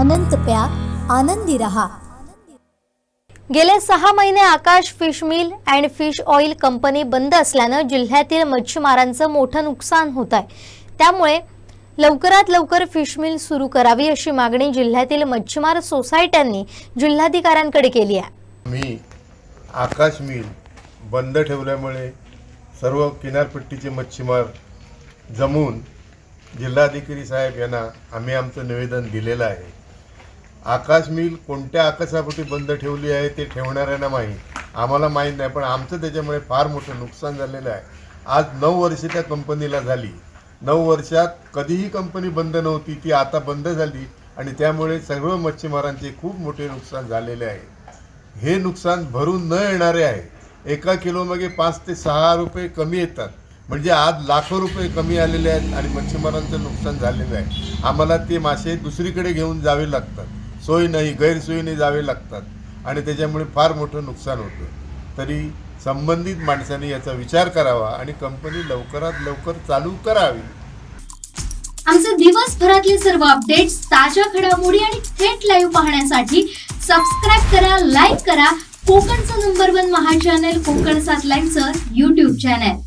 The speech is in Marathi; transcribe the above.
अनंत प्या, आनंदी रहा। गेले 6 महिने Akash fish meal and fish oil company बंद असल्यानं जिल्ह्यातील मच्छीमारांचं मोठं नुकसान होत आहे। त्यामुळे लवकरात लवकर फिश मिल सुरू करावी अशी मागणी जिल्ह्यातील मच्छीमार सोसायट्यांनी जिल्हाधिकाऱ्यांकडे केली आहे। मी आकाश मिल बंद ठेवल्यामुळे सर्व किनारपट्टीचे मच्छीमार जमून जिल्हाधिकारी साहेब यांना आम्ही आमचं निवेदन दिलेलं आहे। आकाश मिल कोणत्या आकाशापोटी बंद ठेवली आहे ते ठेवणाऱ्यांना माहीत, आम्हाला माहीत नाही, पण आमचं त्याच्यामुळे फार मोठं नुकसान झालेलं आहे। आज 9 वर्ष त्या कंपनीला झाली। 9 वर्षात कधीही कंपनी बंद नव्हती, ती आता बंद झाली आणि त्यामुळे सर्व मच्छीमारांचे खूप मोठे नुकसान झालेले आहे। हे नुकसान भरून न येणारे आहे। एका किलोमागे 5 ते 6 रुपये कमी येतात, म्हणजे आज लाखो रुपये कमी आलेले आहेत आणि मच्छीमारांचं नुकसान झालेलं आहे। आम्हाला ते मासे दुसरीकडे घेऊन जावे लागतात, सोय नाही, गैरसोयीने जावे लागतात आणि त्याच्यामुळे फार मोठं नुकसान होतं। तरी संबंधित माणसांनी याचा विचार करावा आणि कंपनी लवकरात लवकर चालू करावी। आमचे दिवसभरातले सर्व अपडेट्स, ताज्या घडामोडी आणि थेट लाईव्ह पाहण्यासाठी सबस्क्राईब करा, लाईक करा कोकणचं नंबर 1 महा चॅनल कोकण 7 लाईव्हचं YouTube चॅनल।